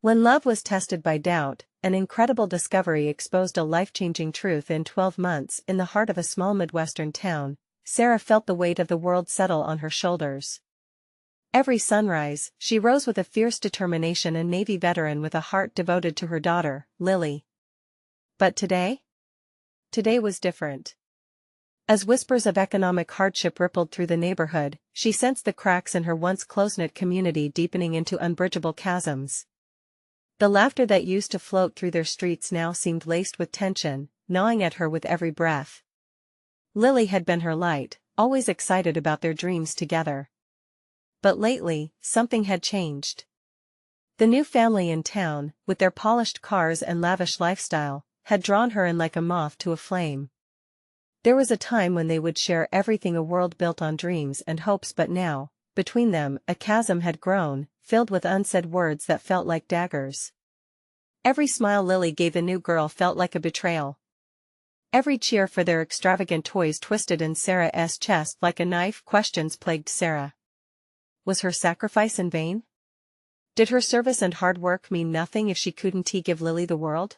When love was tested by doubt, an incredible discovery exposed a life-changing truth in 12 months in the heart of a small Midwestern town. Sarah felt the weight of the world settle on her shoulders. Every sunrise, she rose with a fierce determination, a Navy veteran with a heart devoted to her daughter, Lily. But today? Today was different. As whispers of economic hardship rippled through the neighborhood, she sensed the cracks in her once close-knit community deepening into unbridgeable chasms. The laughter that used to float through their streets now seemed laced with tension, gnawing at her with every breath. Lily had been her light, always excited about their dreams together. But lately, something had changed. The new family in town, with their polished cars and lavish lifestyle, had drawn her in like a moth to a flame. There was a time when they would share everything, a world built on dreams and hopes, but now, between them, a chasm had grown, filled with unsaid words that felt like daggers. Every smile Lily gave the new girl felt like a betrayal. Every cheer for their extravagant toys twisted in Sarah's chest like a knife. Questions plagued Sarah. Was her sacrifice in vain? Did her service and hard work mean nothing if she couldn't give Lily the world?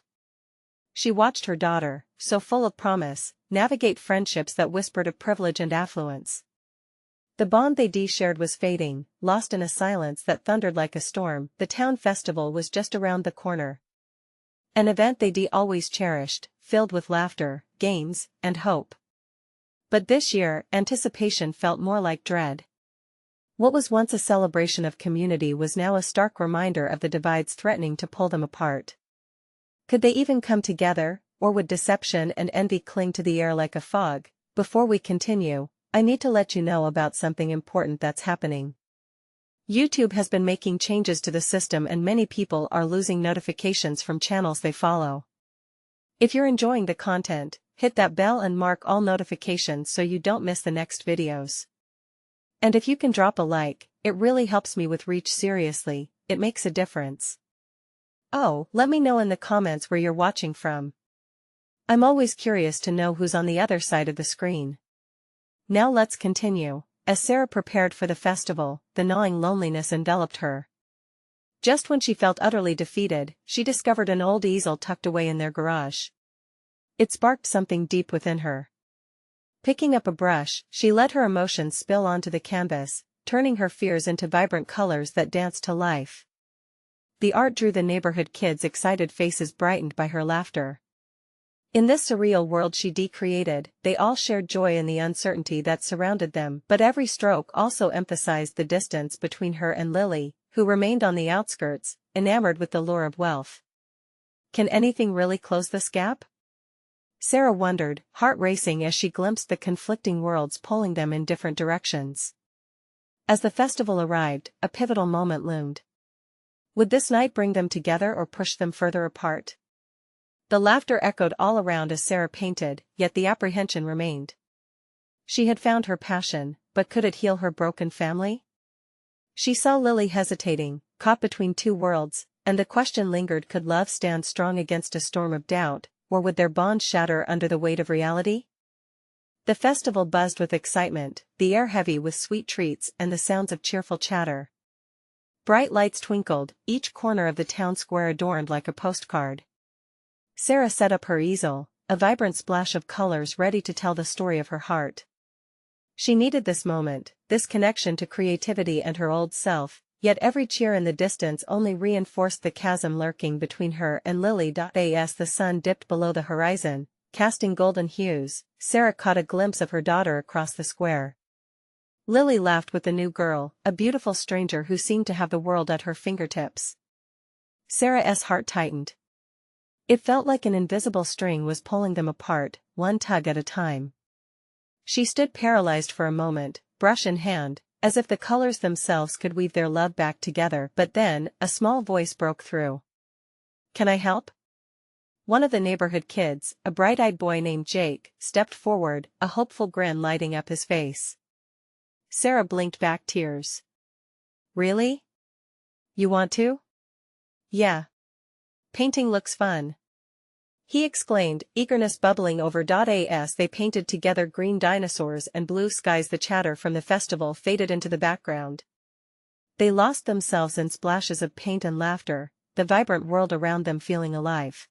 She watched her daughter, so full of promise, navigate friendships that whispered of privilege and affluence. The bond they shared was fading, lost in a silence that thundered like a storm. The town festival was just around the corner. An event they always cherished, filled with laughter, games, and hope. But this year, anticipation felt more like dread. What was once a celebration of community was now a stark reminder of the divides threatening to pull them apart. Could they even come together, or would deception and envy cling to the air like a fog? Before we continue, I need to let you know about something important that's happening. YouTube has been making changes to the system and many people are losing notifications from channels they follow. If you're enjoying the content, hit that bell and mark all notifications so you don't miss the next videos. And if you can drop a like, it really helps me with reach. Seriously, it makes a difference. Oh, let me know in the comments where you're watching from. I'm always curious to know who's on the other side of the screen. Now let's continue. As Sarah prepared for the festival, the gnawing loneliness enveloped her. Just when she felt utterly defeated, she discovered an old easel tucked away in their garage. It sparked something deep within her. Picking up a brush, she let her emotions spill onto the canvas, turning her fears into vibrant colors that danced to life. The art drew the neighborhood kids' excited faces, brightened by her laughter. In this surreal world she created, they all shared joy in the uncertainty that surrounded them, but every stroke also emphasized the distance between her and Lily, who remained on the outskirts, enamored with the lure of wealth. Can anything really close this gap? Sarah wondered, heart racing as she glimpsed the conflicting worlds pulling them in different directions. As the festival arrived, a pivotal moment loomed. Would this night bring them together or push them further apart? The laughter echoed all around as Sarah painted, yet the apprehension remained. She had found her passion, but could it heal her broken family? She saw Lily hesitating, caught between two worlds, and the question lingered: could love stand strong against a storm of doubt, or would their bond shatter under the weight of reality? The festival buzzed with excitement, the air heavy with sweet treats and the sounds of cheerful chatter. Bright lights twinkled, each corner of the town square adorned like a postcard. Sarah set up her easel, a vibrant splash of colors ready to tell the story of her heart. She needed this moment, this connection to creativity and her old self, yet every cheer in the distance only reinforced the chasm lurking between her and Lily. As the sun dipped below the horizon, casting golden hues, Sarah caught a glimpse of her daughter across the square. Lily laughed with the new girl, a beautiful stranger who seemed to have the world at her fingertips. Sarah's heart tightened. It felt like an invisible string was pulling them apart, one tug at a time. She stood paralyzed for a moment, brush in hand, as if the colors themselves could weave their love back together. But then, a small voice broke through. "Can I help?" One of the neighborhood kids, a bright-eyed boy named Jake, stepped forward, a hopeful grin lighting up his face. Sarah blinked back tears. "Really? You want to?" "Yeah. Painting looks fun," he exclaimed, eagerness bubbling over. As they painted together green dinosaurs and blue skies, the chatter from the festival faded into the background. They lost themselves in splashes of paint and laughter, the vibrant world around them feeling alive.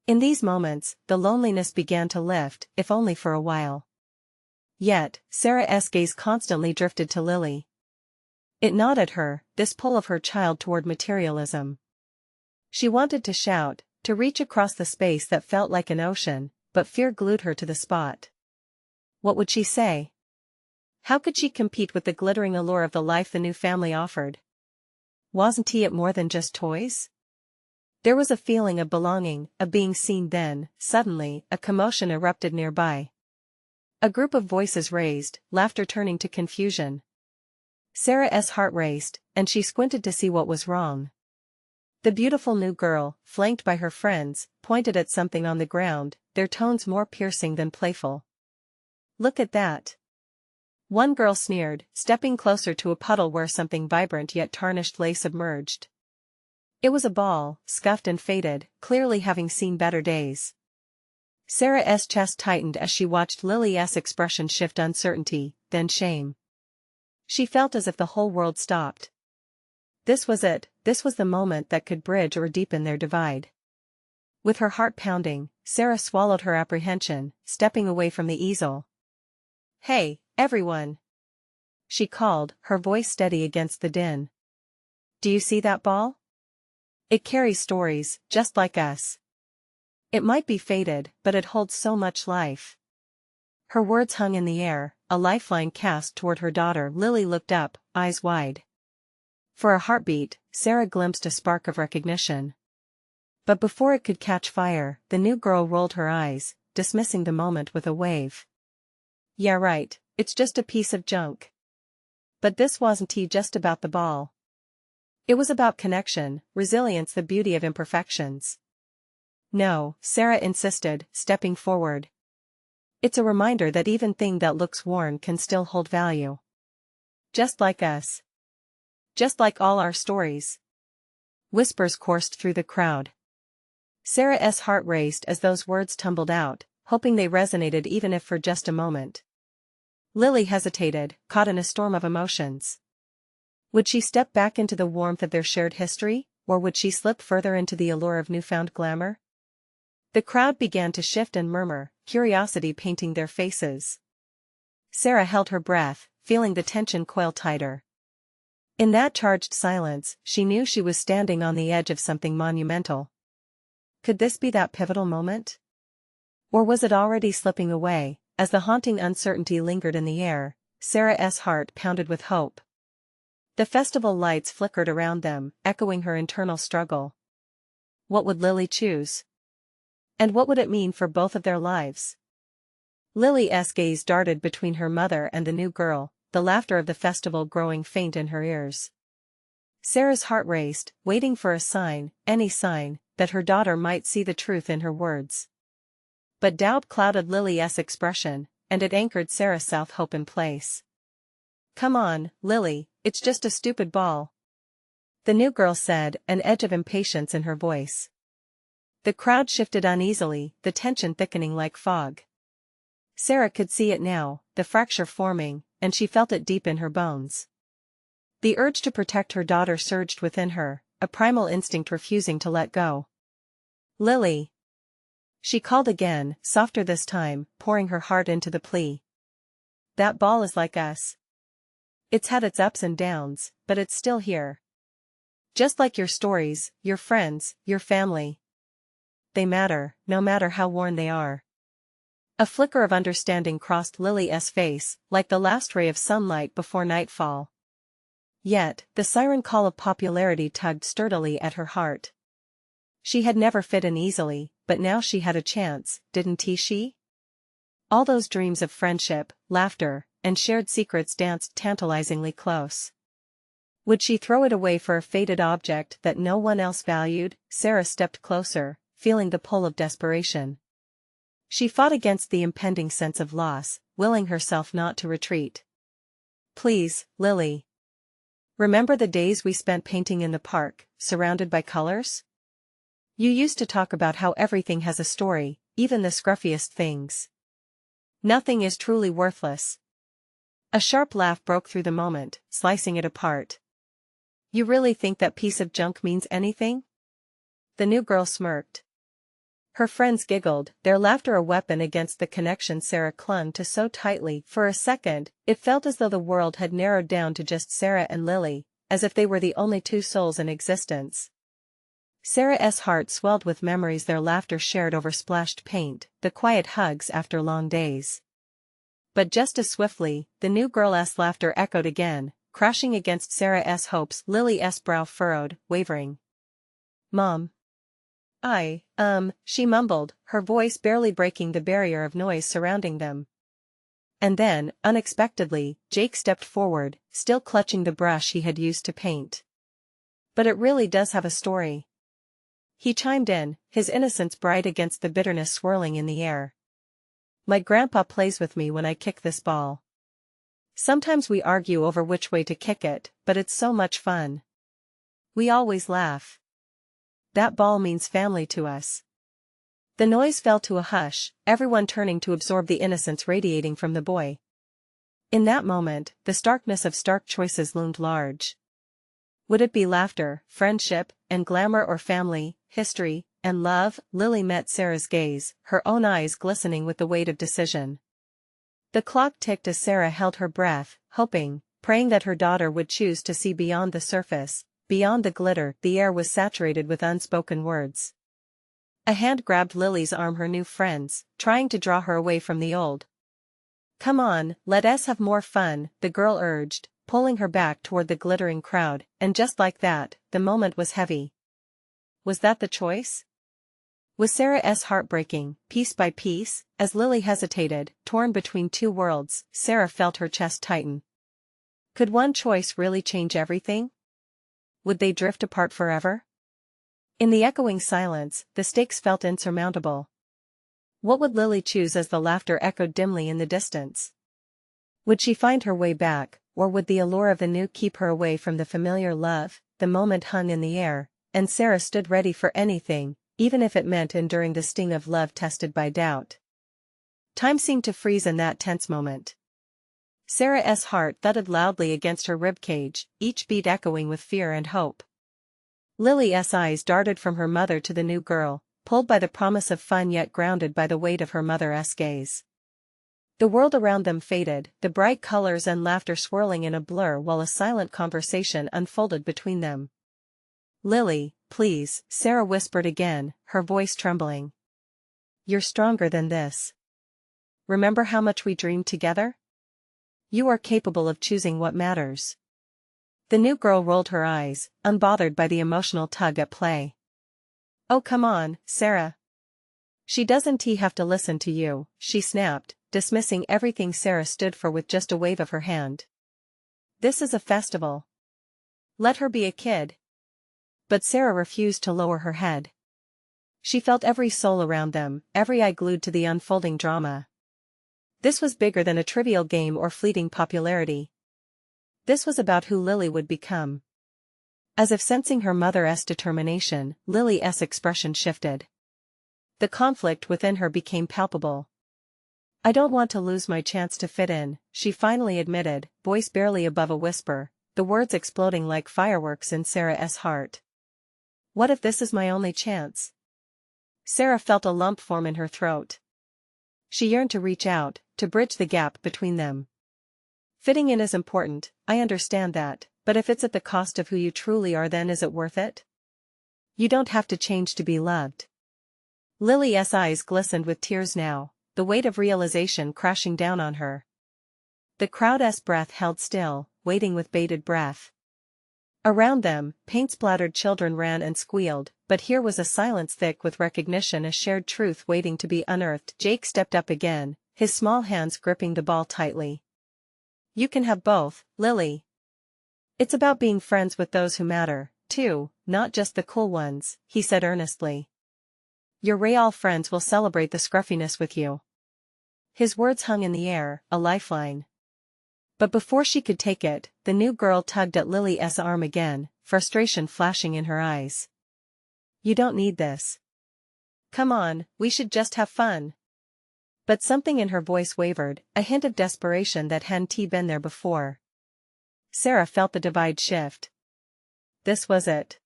In these moments, the loneliness began to lift, if only for a while. Yet, Sarah's gaze constantly drifted to Lily. It gnawed at her, this pull of her child toward materialism. She wanted to shout, to reach across the space that felt like an ocean, but fear glued her to the spot. What would she say? How could she compete with the glittering allure of the life the new family offered? Wasn't it more than just toys? There was a feeling of belonging, of being seen. Then, suddenly, a commotion erupted nearby. A group of voices raised, laughter turning to confusion. Sarah's heart raced, and she squinted to see what was wrong. The beautiful new girl, flanked by her friends, pointed at something on the ground, their tones more piercing than playful. "Look at that!" One girl sneered, stepping closer to a puddle where something vibrant yet tarnished lay submerged. It was a ball, scuffed and faded, clearly having seen better days. Sarah's chest tightened as she watched Lily's expression shift: uncertainty, then shame. She felt as if the whole world stopped. This was it, this was the moment that could bridge or deepen their divide. With her heart pounding, Sarah swallowed her apprehension, stepping away from the easel. "Hey, everyone!" she called, her voice steady against the din. "Do you see that ball? It carries stories, just like us. It might be faded, but it holds so much life." Her words hung in the air, a lifeline cast toward her daughter. Lily looked up, eyes wide. For a heartbeat, Sarah glimpsed a spark of recognition. But before it could catch fire, the new girl rolled her eyes, dismissing the moment with a wave. "Yeah, right, it's just a piece of junk." But this wasn't just about the ball. It was about connection, resilience, the beauty of imperfections. "No," Sarah insisted, stepping forward. "It's a reminder that even thing that looks worn can still hold value. Just like us. Just like all our stories." Whispers coursed through the crowd. Sarah's heart raced as those words tumbled out, hoping they resonated even if for just a moment. Lily hesitated, caught in a storm of emotions. Would she step back into the warmth of their shared history, or would she slip further into the allure of newfound glamour? The crowd began to shift and murmur, curiosity painting their faces. Sarah held her breath, feeling the tension coil tighter. In that charged silence, she knew she was standing on the edge of something monumental. Could this be that pivotal moment? Or was it already slipping away? As the haunting uncertainty lingered in the air, Sarah's heart pounded with hope. The festival lights flickered around them, echoing her internal struggle. What would Lily choose? And what would it mean for both of their lives? Lily's gaze darted between her mother and the new girl, the laughter of the festival growing faint in her ears. Sarah's heart raced, waiting for a sign, any sign, that her daughter might see the truth in her words. But doubt clouded Lily's expression, and it anchored Sarah's self-hope in place. "Come on, Lily, it's just a stupid ball," the new girl said, an edge of impatience in her voice. The crowd shifted uneasily, the tension thickening like fog. Sarah could see it now, the fracture forming, and she felt it deep in her bones. The urge to protect her daughter surged within her, a primal instinct refusing to let go. "Lily!" she called again, softer this time, pouring her heart into the plea. "That ball is like us. It's had its ups and downs, but it's still here. Just like your stories, your friends, your family. They matter, no matter how worn they are." A flicker of understanding crossed Lily's face, like the last ray of sunlight before nightfall. Yet, the siren call of popularity tugged sturdily at her heart. She had never fit in easily, but now she had a chance, didn't she? All those dreams of friendship, laughter, and shared secrets danced tantalizingly close. Would she throw it away for a faded object that no one else valued? Sarah stepped closer, feeling the pull of desperation. She fought against the impending sense of loss, willing herself not to retreat. "Please, Lily. Remember the days we spent painting in the park, surrounded by colors? You used to talk about how everything has a story, even the scruffiest things. Nothing is truly worthless." A sharp laugh broke through the moment, slicing it apart. "You really think that piece of junk means anything?" The new girl smirked. Her friends giggled, their laughter a weapon against the connection Sarah clung to so tightly. For a second, it felt as though the world had narrowed down to just Sarah and Lily, as if they were the only two souls in existence. Sarah's heart swelled with memories, their laughter shared over splashed paint, the quiet hugs after long days. But just as swiftly, the new girl's laughter echoed again, crashing against Sarah's hopes. Lily's brow furrowed, wavering. "Mom. She mumbled, her voice barely breaking the barrier of noise surrounding them. And then, unexpectedly, Jake stepped forward, still clutching the brush he had used to paint. "But it really does have a story," he chimed in, his innocence bright against the bitterness swirling in the air. "My grandpa plays with me when I kick this ball. Sometimes we argue over which way to kick it, but it's so much fun. We always laugh. That ball means family to us." The noise fell to a hush, everyone turning to absorb the innocence radiating from the boy. In that moment, the starkness of stark choices loomed large. Would it be laughter, friendship, and glamour, or family, history, and love? Lily met Sarah's gaze, her own eyes glistening with the weight of decision. The clock ticked as Sarah held her breath, hoping, praying that her daughter would choose to see beyond the surface, beyond the glitter. The air was saturated with unspoken words. A hand grabbed Lily's arm, her new friend's, trying to draw her away from the old. "Come on, let us have more fun," the girl urged, pulling her back toward the glittering crowd, and just like that, the moment was heavy. Was that the choice? Was Sarah's heart breaking, piece by piece? As Lily hesitated, torn between two worlds, Sarah felt her chest tighten. Could one choice really change everything? Would they drift apart forever? In the echoing silence, the stakes felt insurmountable. What would Lily choose as the laughter echoed dimly in the distance? Would she find her way back, or would the allure of the new keep her away from the familiar love? The moment hung in the air, and Sarah stood ready for anything, even if it meant enduring the sting of love tested by doubt. Time seemed to freeze in that tense moment. Sarah's heart thudded loudly against her ribcage, each beat echoing with fear and hope. Lily's eyes darted from her mother to the new girl, pulled by the promise of fun yet grounded by the weight of her mother's gaze. The world around them faded, the bright colors and laughter swirling in a blur while a silent conversation unfolded between them. "Lily, please," Sarah whispered again, her voice trembling. "You're stronger than this. Remember how much we dreamed together? You are capable of choosing what matters." The new girl rolled her eyes, unbothered by the emotional tug at play. "Oh come on, Sarah. She doesn't have to listen to you," she snapped, dismissing everything Sarah stood for with just a wave of her hand. "This is a festival. Let her be a kid." But Sarah refused to lower her head. She felt every soul around them, every eye glued to the unfolding drama. This was bigger than a trivial game or fleeting popularity. This was about who Lily would become. As if sensing her mother's determination, Lily's expression shifted. The conflict within her became palpable. "I don't want to lose my chance to fit in," she finally admitted, voice barely above a whisper, the words exploding like fireworks in Sarah's heart. "What if this is my only chance?" Sarah felt a lump form in her throat. She yearned to reach out, to bridge the gap between them. "Fitting in is important, I understand that, but if it's at the cost of who you truly are, then is it worth it? You don't have to change to be loved." Lily's eyes glistened with tears now, the weight of realization crashing down on her. The crowd's breath held still, waiting with bated breath. Around them, paint-splattered children ran and squealed, but here was a silence thick with recognition, a shared truth waiting to be unearthed. Jake stepped up again, his small hands gripping the ball tightly. "You can have both, Lily. It's about being friends with those who matter, too, not just the cool ones," he said earnestly. "Your real friends will celebrate the scruffiness with you." His words hung in the air, a lifeline. But before she could take it, the new girl tugged at Lily's arm again, frustration flashing in her eyes. "You don't need this. Come on, we should just have fun." But something in her voice wavered, a hint of desperation that hadn't been there before. Sarah felt the divide shift. This was it.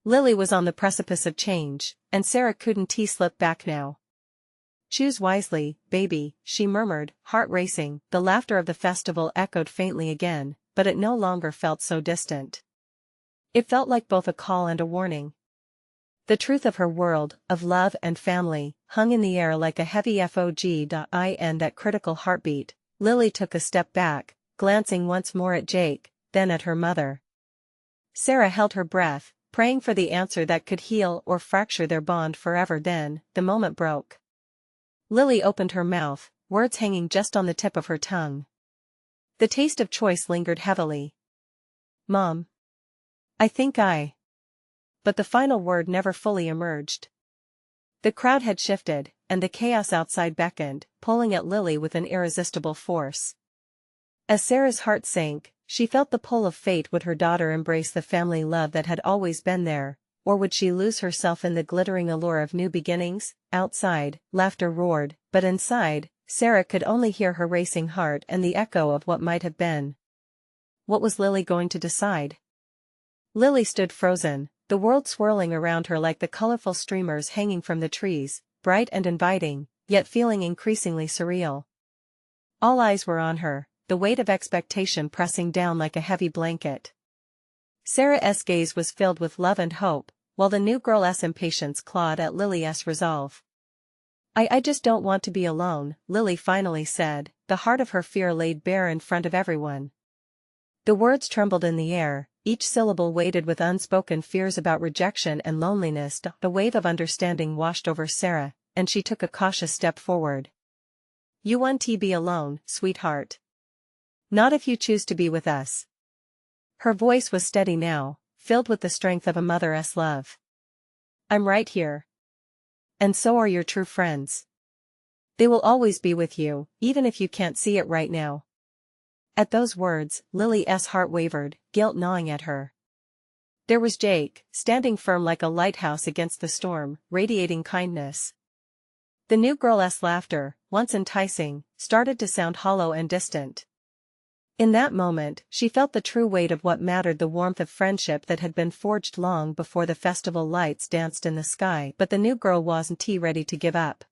Lily was on the precipice of change, and Sarah couldn't slip back now. "Choose wisely, baby," she murmured, heart racing. The laughter of the festival echoed faintly again, but it no longer felt so distant. It felt like both a call and a warning. The truth of her world, of love and family, hung in the air like a heavy fog in that critical heartbeat. Lily took a step back, glancing once more at Jake, then at her mother. Sarah held her breath, praying for the answer that could heal or fracture their bond forever. Then, the moment broke. Lily opened her mouth, words hanging just on the tip of her tongue. The taste of choice lingered heavily. "Mom. I think I..." But the final word never fully emerged. The crowd had shifted, and the chaos outside beckoned, pulling at Lily with an irresistible force. As Sarah's heart sank, she felt the pull of fate. Would her daughter embrace the family love that had always been there, or would she lose herself in the glittering allure of new beginnings? Outside, laughter roared, but inside, Sarah could only hear her racing heart and the echo of what might have been. What was Lily going to decide? Lily stood frozen, the world swirling around her like the colorful streamers hanging from the trees, bright and inviting, yet feeling increasingly surreal. All eyes were on her, the weight of expectation pressing down like a heavy blanket. Sarah's gaze was filled with love and hope, while the new girl's impatience clawed at Lily's resolve. I just don't want to be alone," Lily finally said, the heart of her fear laid bare in front of everyone. The words trembled in the air, each syllable weighted with unspoken fears about rejection and loneliness. The wave of understanding washed over Sarah, and she took a cautious step forward. "You won't be alone, sweetheart. Not if you choose to be with us." Her voice was steady now, filled with the strength of a mother's love. "I'm right here. And so are your true friends. They will always be with you, even if you can't see it right now." At those words, Lily's heart wavered, guilt gnawing at her. There was Jake, standing firm like a lighthouse against the storm, radiating kindness. The new girl's laughter, once enticing, started to sound hollow and distant. In that moment, she felt the true weight of what mattered, the warmth of friendship that had been forged long before the festival lights danced in the sky. But the new girl wasn't ready to give up.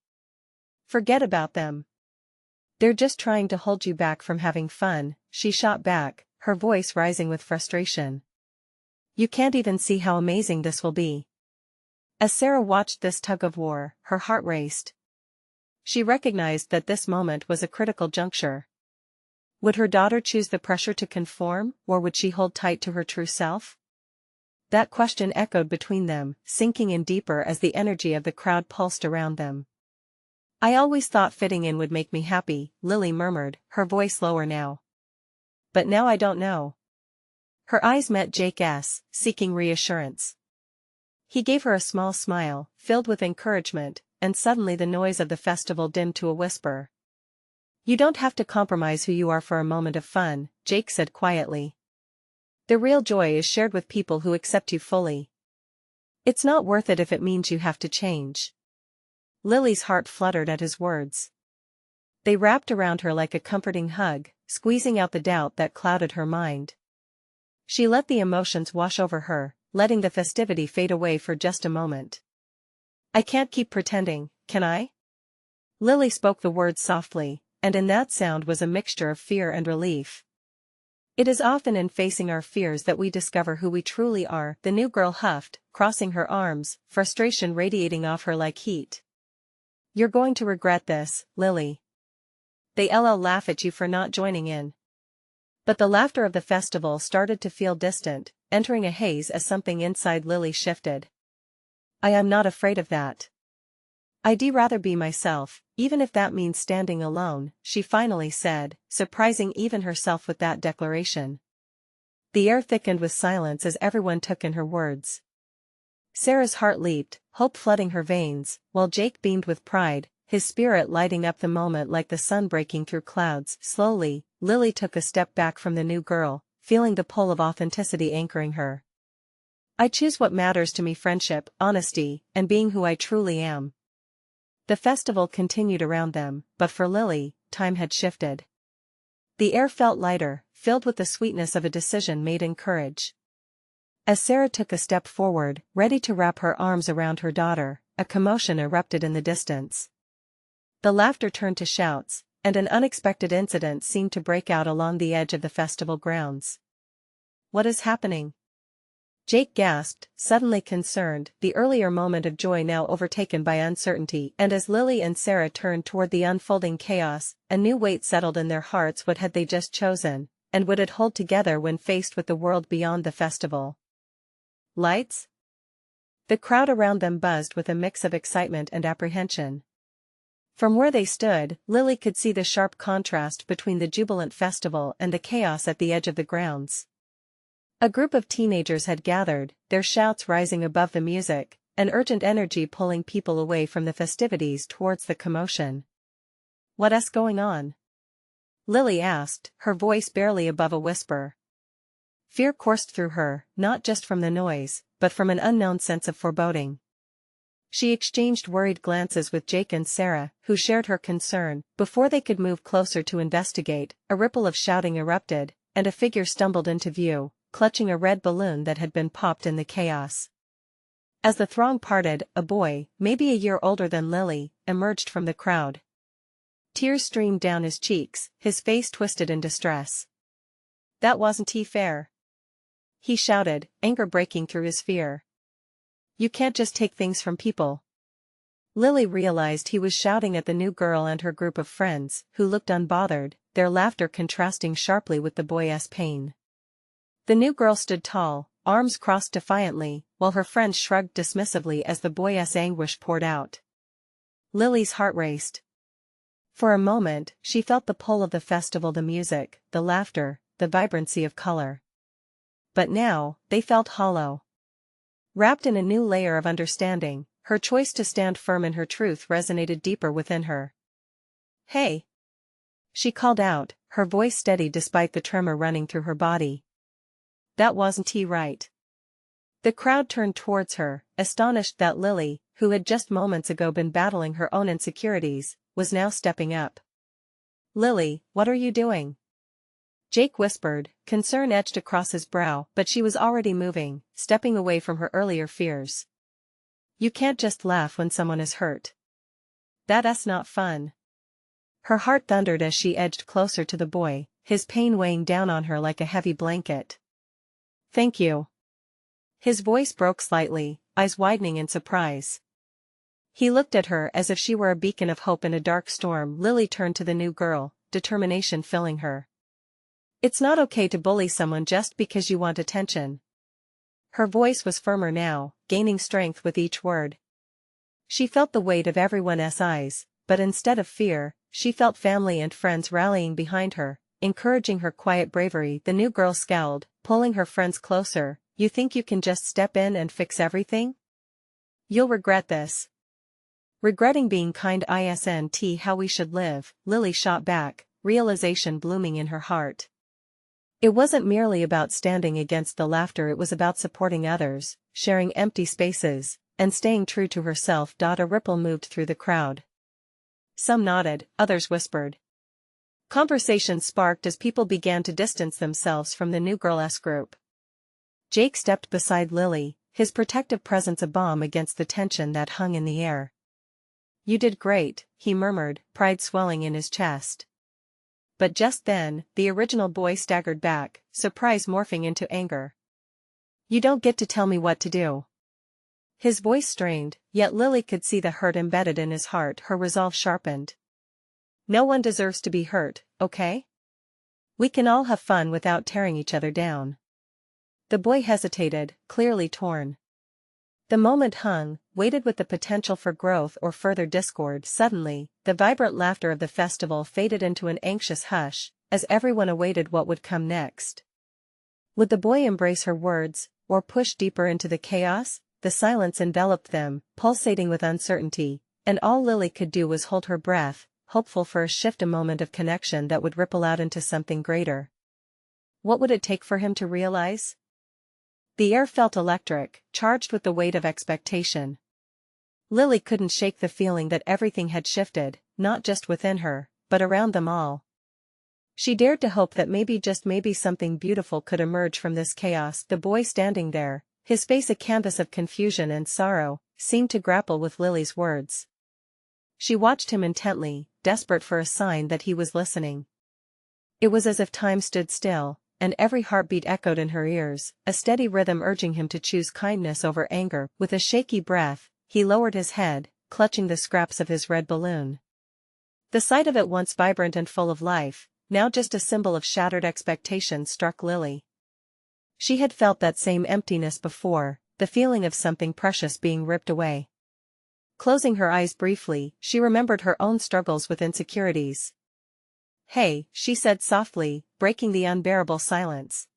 "Forget about them. They're just trying to hold you back from having fun," she shot back, her voice rising with frustration. "You can't even see how amazing this will be." As Sarah watched this tug-of-war, her heart raced. She recognized that this moment was a critical juncture. Would her daughter choose the pressure to conform, or would she hold tight to her true self? That question echoed between them, sinking in deeper as the energy of the crowd pulsed around them. "I always thought fitting in would make me happy," Lily murmured, her voice lower now. "But now I don't know." Her eyes met Jake's, seeking reassurance. He gave her a small smile, filled with encouragement, and suddenly the noise of the festival dimmed to a whisper. "You don't have to compromise who you are for a moment of fun," Jake said quietly. "The real joy is shared with people who accept you fully. It's not worth it if it means you have to change." Lily's heart fluttered at his words. They wrapped around her like a comforting hug, squeezing out the doubt that clouded her mind. She let the emotions wash over her, letting the festivity fade away for just a moment. "I can't keep pretending, can I?" Lily spoke the words softly, and in that sound was a mixture of fear and relief. "It is often in facing our fears that we discover who we truly are," the new girl huffed, crossing her arms, frustration radiating off her like heat. "You're going to regret this, Lily. They'll laugh at you for not joining in." But the laughter of the festival started to feel distant, entering a haze as something inside Lily shifted. "I am not afraid of that. I'd rather be myself, even if that means standing alone," she finally said, surprising even herself with that declaration. The air thickened with silence as everyone took in her words. Sarah's heart leaped, hope flooding her veins, while Jake beamed with pride, his spirit lighting up the moment like the sun breaking through clouds. Slowly, Lily took a step back from the new girl, feeling the pull of authenticity anchoring her. "I choose what matters to me: friendship, honesty, and being who I truly am." The festival continued around them, but for Lily, time had shifted. The air felt lighter, filled with the sweetness of a decision made in courage. As Sarah took a step forward, ready to wrap her arms around her daughter, a commotion erupted in the distance. The laughter turned to shouts, and an unexpected incident seemed to break out along the edge of the festival grounds. "What is happening?" Jake gasped, suddenly concerned, the earlier moment of joy now overtaken by uncertainty, and as Lily and Sarah turned toward the unfolding chaos, a new weight settled in their hearts. What had they just chosen, and would it hold together when faced with the world beyond the festival? Lights? The crowd around them buzzed with a mix of excitement and apprehension. From where they stood, Lily could see the sharp contrast between the jubilant festival and the chaos at the edge of the grounds. A group of teenagers had gathered, their shouts rising above the music, an urgent energy pulling people away from the festivities towards the commotion. "What's going on?" Lily asked, her voice barely above a whisper. Fear coursed through her, not just from the noise, but from an unknown sense of foreboding. She exchanged worried glances with Jake and Sarah, who shared her concern. Before they could move closer to investigate, a ripple of shouting erupted, and a figure stumbled into view, clutching a red balloon that had been popped in the chaos. As the throng parted, a boy, maybe a year older than Lily, emerged from the crowd. Tears streamed down his cheeks, his face twisted in distress. "That wasn't fair," he shouted, anger breaking through his fear. "You can't just take things from people." Lily realized he was shouting at the new girl and her group of friends, who looked unbothered, their laughter contrasting sharply with the boy's pain. The new girl stood tall, arms crossed defiantly, while her friends shrugged dismissively as the boy's anguish poured out. Lily's heart raced. For a moment, she felt the pull of the festival, the music, the laughter, the vibrancy of color. But now, they felt hollow. Wrapped in a new layer of understanding, her choice to stand firm in her truth resonated deeper within her. "Hey!" she called out, her voice steady despite the tremor running through her body. "That wasn't right." The crowd turned towards her, astonished that Lily, who had just moments ago been battling her own insecurities, was now stepping up. "Lily, what are you doing?" Jake whispered, concern etched across his brow, but she was already moving, stepping away from her earlier fears. "You can't just laugh when someone is hurt. That's not fun." Her heart thundered as she edged closer to the boy, his pain weighing down on her like a heavy blanket. "Thank you." His voice broke slightly, eyes widening in surprise. He looked at her as if she were a beacon of hope in a dark storm. Lily turned to the new girl, determination filling her. "It's not okay to bully someone just because you want attention." Her voice was firmer now, gaining strength with each word. She felt the weight of everyone's eyes, but instead of fear, she felt family and friends rallying behind her, encouraging her quiet bravery. The new girl scowled, pulling her friends closer. "You think you can just step in and fix everything? You'll regret this." "Regretting being kind isn't how we should live," Lily shot back, realization blooming in her heart. It wasn't merely about standing against the laughter, it was about supporting others, sharing empty spaces, and staying true to herself. A ripple moved through the crowd. Some nodded, others whispered. Conversations sparked as people began to distance themselves from the new girl's group. Jake stepped beside Lily, his protective presence a balm against the tension that hung in the air. "You did great," he murmured, pride swelling in his chest. But just then, the original boy staggered back, surprise morphing into anger. "You don't get to tell me what to do." His voice strained, yet Lily could see the hurt embedded in his heart. Her resolve sharpened. "No one deserves to be hurt, okay? We can all have fun without tearing each other down." The boy hesitated, clearly torn. The moment hung, weighted with the potential for growth or further discord. Suddenly, the vibrant laughter of the festival faded into an anxious hush, as everyone awaited what would come next. Would the boy embrace her words, or push deeper into the chaos? The silence enveloped them, pulsating with uncertainty, and all Lily could do was hold her breath, hopeful for a shift, a moment of connection that would ripple out into something greater. What would it take for him to realize? The air felt electric, charged with the weight of expectation. Lily couldn't shake the feeling that everything had shifted, not just within her, but around them all. She dared to hope that maybe just maybe something beautiful could emerge from this chaos. The boy standing there, his face a canvas of confusion and sorrow, seemed to grapple with Lily's words. She watched him intently, desperate for a sign that he was listening. It was as if time stood still, and every heartbeat echoed in her ears, a steady rhythm urging him to choose kindness over anger. With a shaky breath, he lowered his head, clutching the scraps of his red balloon. The sight of it, once vibrant and full of life, now just a symbol of shattered expectations, struck Lily. She had felt that same emptiness before, the feeling of something precious being ripped away. Closing her eyes briefly, she remembered her own struggles with insecurities. "Hey," she said softly, breaking the unbearable silence.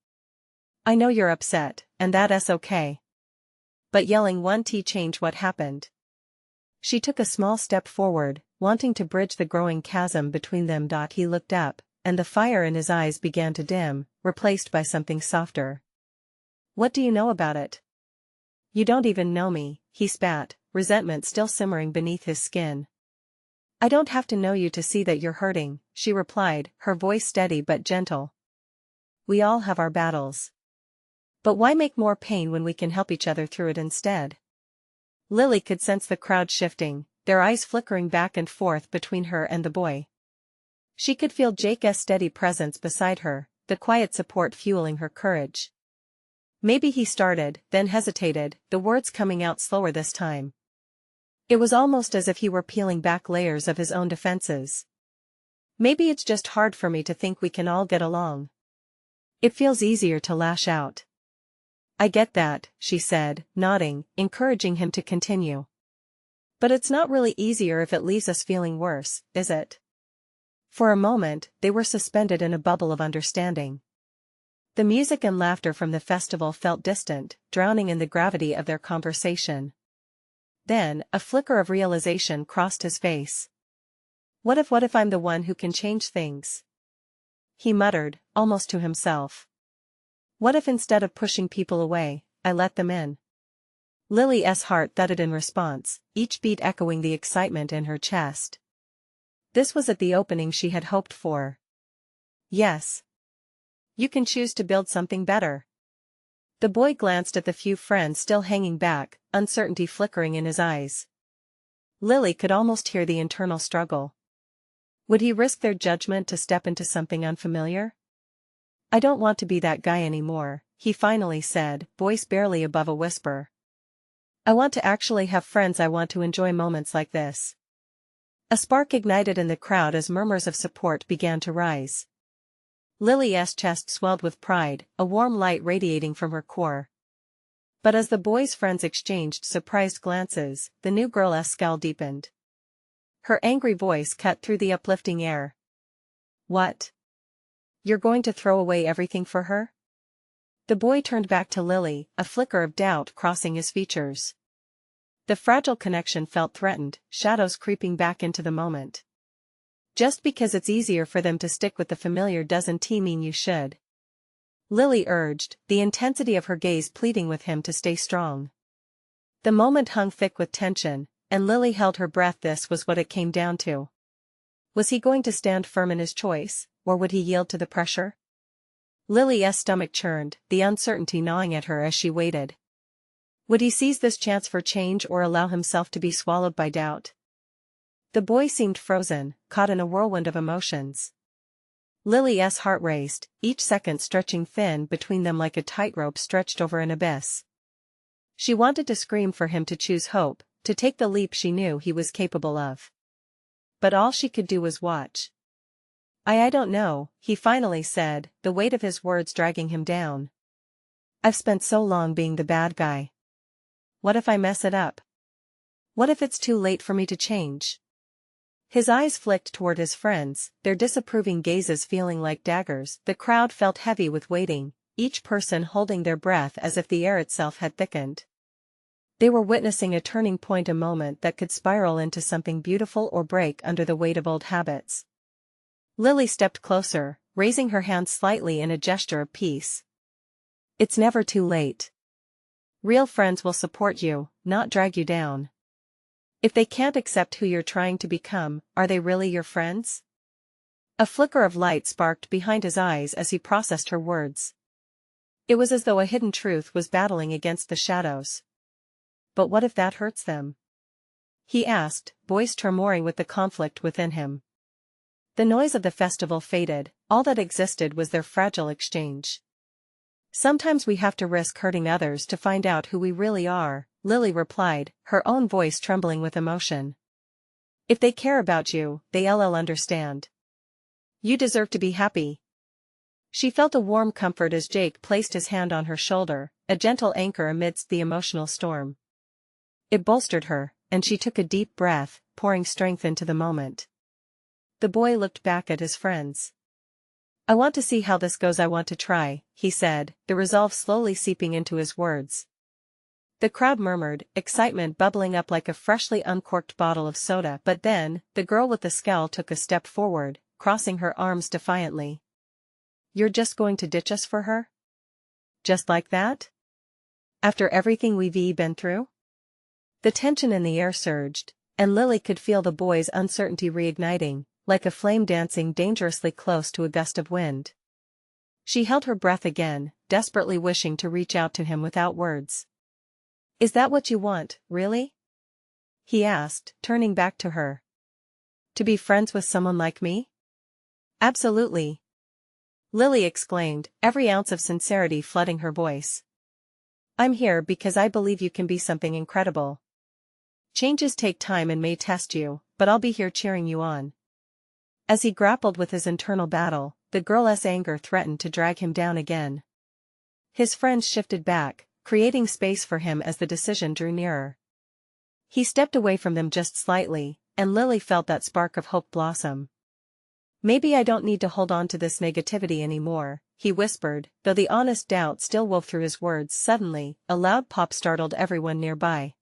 "I know you're upset, and that's okay. But yelling won't change what happened." She took a small step forward, wanting to bridge the growing chasm between them. He looked up, and the fire in his eyes began to dim, replaced by something softer. "What do you know about it?" "You don't even know me," he spat, resentment still simmering beneath his skin. "I don't have to know you to see that you're hurting," she replied, her voice steady but gentle. "We all have our battles. But why make more pain when we can help each other through it instead?" Lily could sense the crowd shifting, their eyes flickering back and forth between her and the boy. She could feel Jake's steady presence beside her, the quiet support fueling her courage. "Maybe," he started, then hesitated, the words coming out slower this time. It was almost as if he were peeling back layers of his own defenses. "Maybe it's just hard for me to think we can all get along. It feels easier to lash out." "I get that," she said, nodding, encouraging him to continue. "But it's not really easier if it leaves us feeling worse, is it?" For a moment, they were suspended in a bubble of understanding. The music and laughter from the festival felt distant, drowning in the gravity of their conversation. Then, a flicker of realization crossed his face. What if I'm the one who can change things?" he muttered, almost to himself. "What if instead of pushing people away, I let them in?" Lily's heart thudded in response, each beat echoing the excitement in her chest. This was at the opening she had hoped for. "Yes. You can choose to build something better." The boy glanced at the few friends still hanging back, uncertainty flickering in his eyes. Lily could almost hear the internal struggle. Would he risk their judgment to step into something unfamiliar? "I don't want to be that guy anymore," he finally said, voice barely above a whisper. "I want to actually have friends. I want to enjoy moments like this." A spark ignited in the crowd as murmurs of support began to rise. Lily's chest swelled with pride, a warm light radiating from her core. But as the boys' friends exchanged surprised glances, the new girl's scowl deepened. Her angry voice cut through the uplifting air. "What? You're going to throw away everything for her?" The boy turned back to Lily, a flicker of doubt crossing his features. The fragile connection felt threatened, shadows creeping back into the moment. "Just because it's easier for them to stick with the familiar doesn't mean you should," Lily urged, the intensity of her gaze pleading with him to stay strong. The moment hung thick with tension, and Lily held her breath. This was what it came down to. Was he going to stand firm in his choice, or would he yield to the pressure? Lily's stomach churned, the uncertainty gnawing at her as she waited. Would he seize this chance for change or allow himself to be swallowed by doubt? The boy seemed frozen, caught in a whirlwind of emotions. Lily's heart raced, each second stretching thin between them like a tightrope stretched over an abyss. She wanted to scream for him to choose hope, to take the leap she knew he was capable of. But all she could do was watch. I don't know," he finally said, the weight of his words dragging him down. "I've spent so long being the bad guy. What if I mess it up? What if it's too late for me to change?" His eyes flicked toward his friends, their disapproving gazes feeling like daggers. The crowd felt heavy with waiting, each person holding their breath as if the air itself had thickened. They were witnessing a turning point, a moment that could spiral into something beautiful or break under the weight of old habits. Lily stepped closer, raising her hand slightly in a gesture of peace. "It's never too late. Real friends will support you, not drag you down. If they can't accept who you're trying to become, are they really your friends?" A flicker of light sparked behind his eyes as he processed her words. It was as though a hidden truth was battling against the shadows. But what if that hurts them? He asked, voice tremoring with the conflict within him. The noise of the festival faded, all that existed was their fragile exchange. Sometimes we have to risk hurting others to find out who we really are, Lily replied, her own voice trembling with emotion. If they care about you, they'll understand. You deserve to be happy. She felt a warm comfort as Jake placed his hand on her shoulder, a gentle anchor amidst the emotional storm. It bolstered her, and she took a deep breath, pouring strength into the moment. The boy looked back at his friends. I want to see how this goes. I want to try, he said, the resolve slowly seeping into his words. The crowd murmured, excitement bubbling up like a freshly uncorked bottle of soda. But then, the girl with the scowl took a step forward, crossing her arms defiantly. You're just going to ditch us for her? Just like that? After everything we've been through? The tension in the air surged, and Lily could feel the boy's uncertainty reigniting, like a flame dancing dangerously close to a gust of wind. She held her breath again, desperately wishing to reach out to him without words. Is that what you want, really? He asked, turning back to her. To be friends with someone like me? Absolutely. Lily exclaimed, every ounce of sincerity flooding her voice. I'm here because I believe you can be something incredible. Changes take time and may test you, but I'll be here cheering you on. As he grappled with his internal battle, the girl's anger threatened to drag him down again. His friends shifted back, creating space for him as the decision drew nearer. He stepped away from them just slightly, and Lily felt that spark of hope blossom. Maybe I don't need to hold on to this negativity anymore, he whispered, though the honest doubt still wove through his words. Suddenly, a loud pop startled everyone nearby.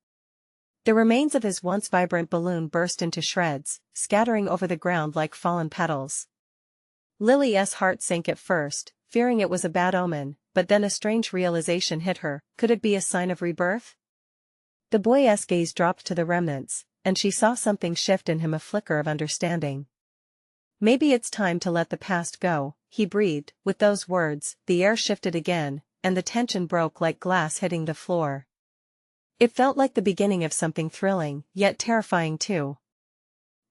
The remains of his once vibrant balloon burst into shreds, scattering over the ground like fallen petals. Lily's heart sank at first, fearing it was a bad omen, but then a strange realization hit her. Could it be a sign of rebirth? The boy's gaze dropped to the remnants, and she saw something shift in him, a flicker of understanding. Maybe it's time to let the past go, he breathed. With those words, the air shifted again, and the tension broke like glass hitting the floor. It felt like the beginning of something thrilling, yet terrifying too.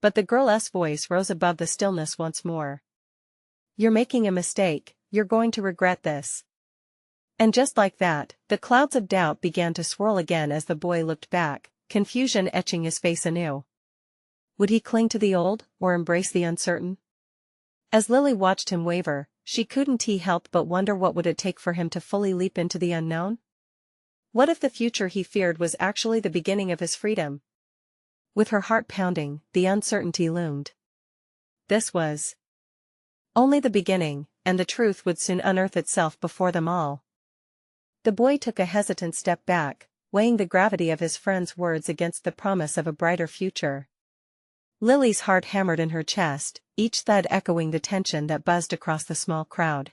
But the girl's voice rose above the stillness once more. You're making a mistake, you're going to regret this. And just like that, the clouds of doubt began to swirl again as the boy looked back, confusion etching his face anew. Would he cling to the old, or embrace the uncertain? As Lily watched him waver, she couldn't help but wonder what would it take for him to fully leap into the unknown? What if the future he feared was actually the beginning of his freedom? With her heart pounding, the uncertainty loomed. This was only the beginning, and the truth would soon unearth itself before them all. The boy took a hesitant step back, weighing the gravity of his friend's words against the promise of a brighter future. Lily's heart hammered in her chest, each thud echoing the tension that buzzed across the small crowd.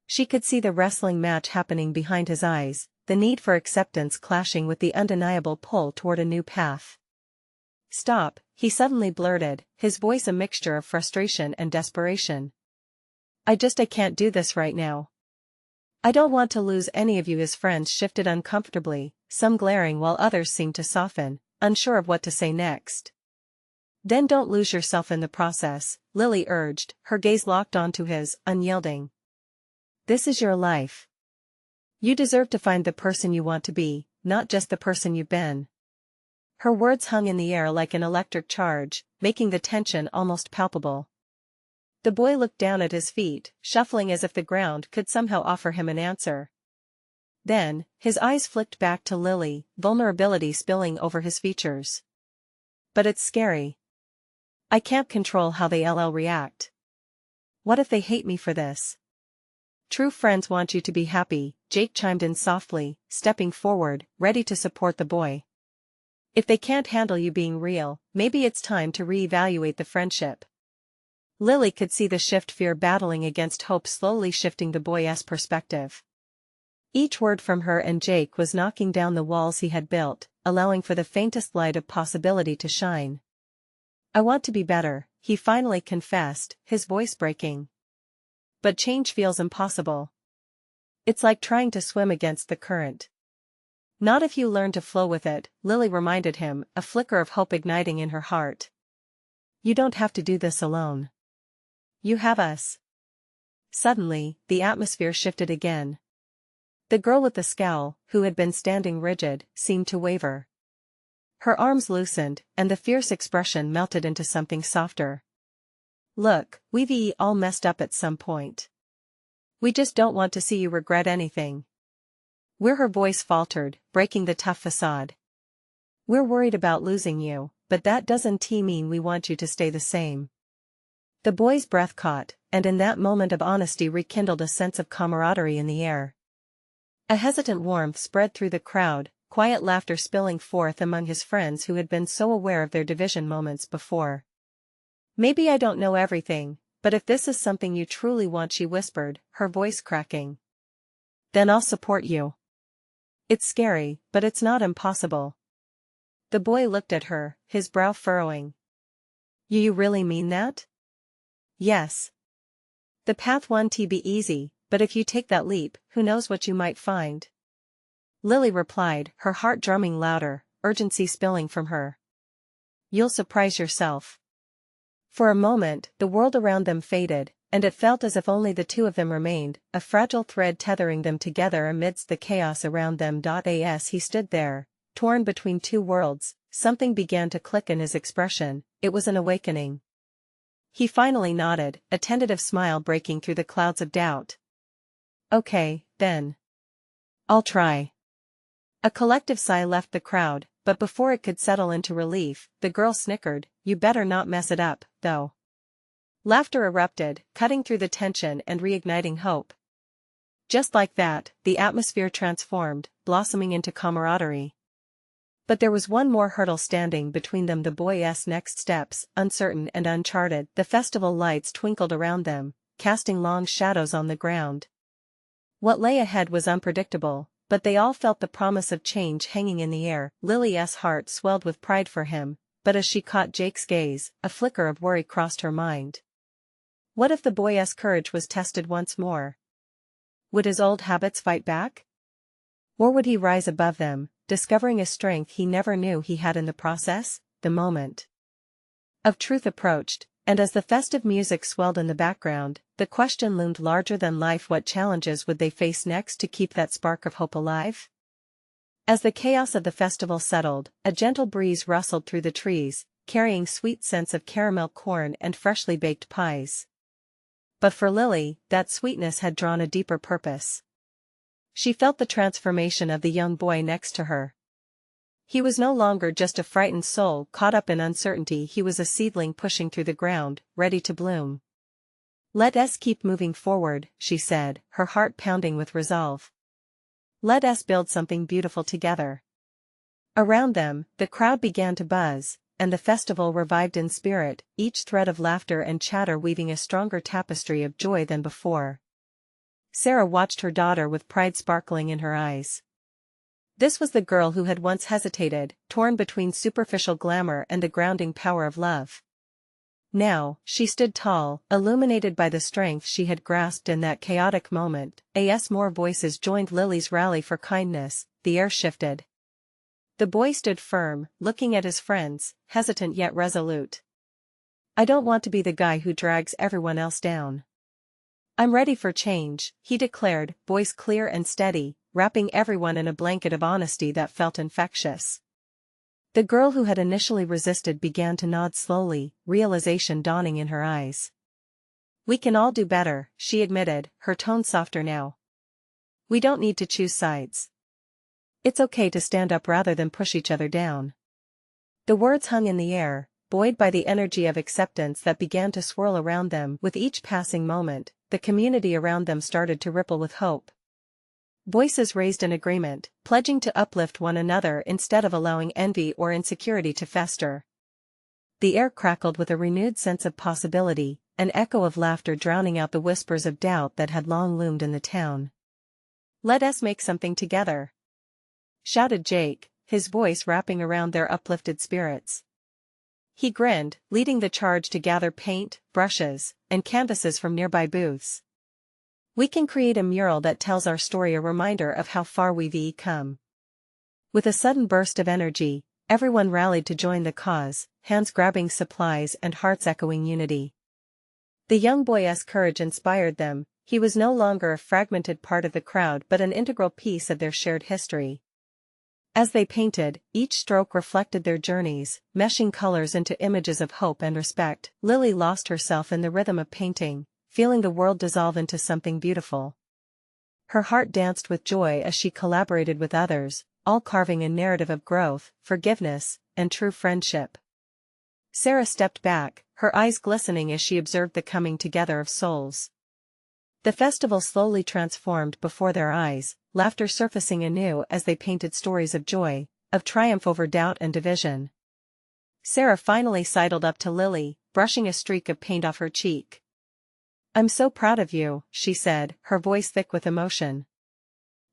She could see the wrestling match happening behind his eyes, the need for acceptance clashing with the undeniable pull toward a new path. Stop, he suddenly blurted, his voice a mixture of frustration and desperation. I can't do this right now. I don't want to lose any of you. His friends shifted uncomfortably, some glaring while others seemed to soften, unsure of what to say next. Then don't lose yourself in the process, Lily urged, her gaze locked onto his, unyielding. This is your life. You deserve to find the person you want to be, not just the person you've been. Her words hung in the air like an electric charge, making the tension almost palpable. The boy looked down at his feet, shuffling as if the ground could somehow offer him an answer. Then, his eyes flicked back to Lily, vulnerability spilling over his features. But it's scary. I can't control how they'll react. What if they hate me for this? True friends want you to be happy, Jake chimed in softly, stepping forward, ready to support the boy. If they can't handle you being real, maybe it's time to reevaluate the friendship. Lily could see the fear battling against hope slowly shifting the boy's perspective. Each word from her and Jake was knocking down the walls he had built, allowing for the faintest light of possibility to shine. I want to be better, he finally confessed, his voice breaking. But change feels impossible. It's like trying to swim against the current. Not if you learn to flow with it, Lily reminded him, a flicker of hope igniting in her heart. You don't have to do this alone. You have us. Suddenly, the atmosphere shifted again. The girl with the scowl, who had been standing rigid, seemed to waver. Her arms loosened, and the fierce expression melted into something softer. Look, we've all messed up at some point. We just don't want to see you regret anything. Her voice faltered, breaking the tough facade. We're worried about losing you, but that doesn't mean we want you to stay the same. The boy's breath caught, and in that moment of honesty rekindled a sense of camaraderie in the air. A hesitant warmth spread through the crowd, quiet laughter spilling forth among his friends who had been so aware of their division moments before. Maybe I don't know everything, but if this is something you truly want, she whispered, her voice cracking. Then I'll support you. It's scary, but it's not impossible. The boy looked at her, his brow furrowing. You really mean that? Yes. The path won't be easy, but if you take that leap, who knows what you might find? Lily replied, her heart drumming louder, urgency spilling from her. You'll surprise yourself. For a moment, the world around them faded, and it felt as if only the two of them remained, a fragile thread tethering them together amidst the chaos around them. As he stood there, torn between two worlds, something began to click in his expression. It was an awakening. He finally nodded, a tentative smile breaking through the clouds of doubt. Okay, then. I'll try. A collective sigh left the crowd, but before it could settle into relief, the girl snickered, You better not mess it up, though. Laughter erupted, cutting through the tension and reigniting hope. Just like that, the atmosphere transformed, blossoming into camaraderie. But there was one more hurdle standing between them, the boy's next steps, uncertain and uncharted. The festival lights twinkled around them, casting long shadows on the ground. What lay ahead was unpredictable, but they all felt the promise of change hanging in the air. Lily's heart swelled with pride for him, but as she caught Jake's gaze, a flicker of worry crossed her mind. What if the boy's courage was tested once more? Would his old habits fight back? Or would he rise above them, discovering a strength he never knew he had in the process? The moment of truth approached, and as the festive music swelled in the background, the question loomed larger than life: what challenges would they face next to keep that spark of hope alive? As the chaos of the festival settled, a gentle breeze rustled through the trees, carrying sweet scents of caramel corn and freshly baked pies. But for Lily, that sweetness had drawn a deeper purpose. She felt the transformation of the young boy next to her. He was no longer just a frightened soul caught up in uncertainty. He was a seedling pushing through the ground, ready to bloom. Let us keep moving forward, she said, her heart pounding with resolve. Let us build something beautiful together. Around them, the crowd began to buzz, and the festival revived in spirit, each thread of laughter and chatter weaving a stronger tapestry of joy than before. Sarah watched her daughter with pride sparkling in her eyes. This was the girl who had once hesitated, torn between superficial glamour and the grounding power of love. Now, she stood tall, illuminated by the strength she had grasped in that chaotic moment. As more voices joined Lily's rally for kindness, the air shifted. The boy stood firm, looking at his friends, hesitant yet resolute. I don't want to be the guy who drags everyone else down. I'm ready for change, he declared, voice clear and steady, wrapping everyone in a blanket of honesty that felt infectious. The girl who had initially resisted began to nod slowly, realization dawning in her eyes. We can all do better, she admitted, her tone softer now. We don't need to choose sides. It's okay to stand up rather than push each other down. The words hung in the air, buoyed by the energy of acceptance that began to swirl around them. With each passing moment, the community around them started to ripple with hope. Voices raised in agreement, pledging to uplift one another instead of allowing envy or insecurity to fester. The air crackled with a renewed sense of possibility, an echo of laughter drowning out the whispers of doubt that had long loomed in the town. Let us make something together, shouted Jake, his voice wrapping around their uplifted spirits. He grinned, leading the charge to gather paint, brushes, and canvases from nearby booths. We can create a mural that tells our story, a reminder of how far we've come. With a sudden burst of energy, everyone rallied to join the cause, hands grabbing supplies and hearts echoing unity. The young boy's courage inspired them. He was no longer a fragmented part of the crowd but an integral piece of their shared history. As they painted, each stroke reflected their journeys, meshing colors into images of hope and respect. Lily lost herself in the rhythm of painting, feeling the world dissolve into something beautiful. Her heart danced with joy as she collaborated with others, all carving a narrative of growth, forgiveness, and true friendship. Sarah stepped back, her eyes glistening as she observed the coming together of souls. The festival slowly transformed before their eyes, laughter surfacing anew as they painted stories of joy, of triumph over doubt and division. Sarah finally sidled up to Lily, brushing a streak of paint off her cheek. "I'm so proud of you," she said, her voice thick with emotion.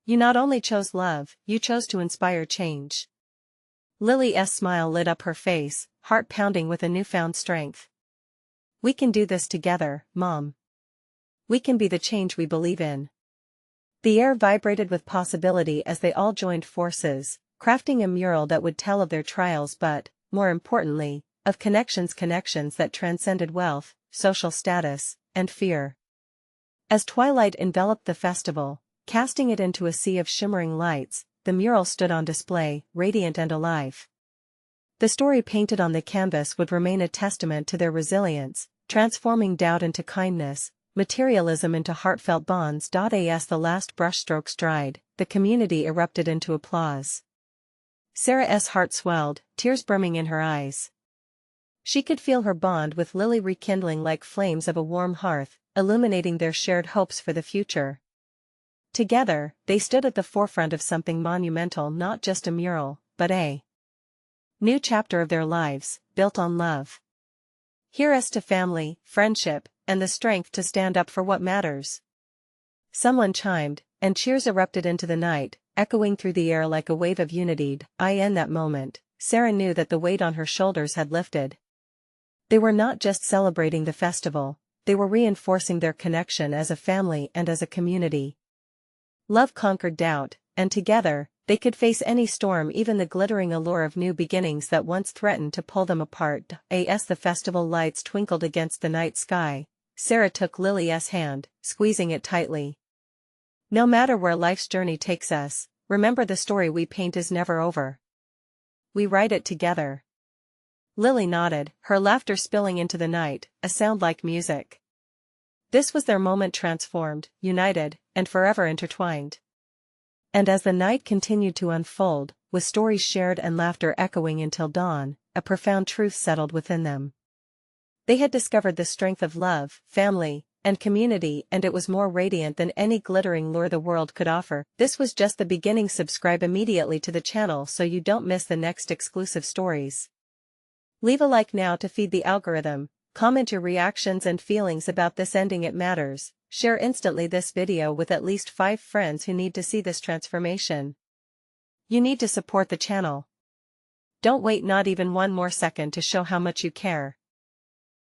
"You not only chose love, you chose to inspire change." Lily's smile lit up her face, heart pounding with a newfound strength. "We can do this together, Mom. We can be the change we believe in." The air vibrated with possibility as they all joined forces, crafting a mural that would tell of their trials but, more importantly, of connections that transcended wealth, social status, and fear. As twilight enveloped the festival, casting it into a sea of shimmering lights, the mural stood on display, radiant and alive. The story painted on the canvas would remain a testament to their resilience, transforming doubt into kindness, materialism into heartfelt bonds. As the last brushstrokes dried, the community erupted into applause. Sarah's heart swelled, tears brimming in her eyes. She could feel her bond with Lily rekindling like flames of a warm hearth, illuminating their shared hopes for the future. Together, they stood at the forefront of something monumental, not just a mural, but a new chapter of their lives, built on love. Here's to family, friendship, and the strength to stand up for what matters. Someone chimed, and cheers erupted into the night, echoing through the air like a wave of unity. In that moment, Sarah knew that the weight on her shoulders had lifted. They were not just celebrating the festival, they were reinforcing their connection as a family and as a community. Love conquered doubt, and together, they could face any storm, even the glittering allure of new beginnings that once threatened to pull them apart. As the festival lights twinkled against the night sky, Sarah took Lily's hand, squeezing it tightly. "No matter where life's journey takes us, remember the story we paint is never over. We write it together." Lily nodded, her laughter spilling into the night, a sound like music. This was their moment, transformed, united, and forever intertwined. And as the night continued to unfold, with stories shared and laughter echoing until dawn, a profound truth settled within them. They had discovered the strength of love, family, and community, and it was more radiant than any glittering lure the world could offer. This was just the beginning. Subscribe immediately to the channel so you don't miss the next exclusive stories. Leave a like now to feed the algorithm, comment your reactions and feelings about this ending. It matters. Share instantly this video with at least 5 friends who need to see this transformation. You need to support the channel. Don't wait not even one more second to show how much you care.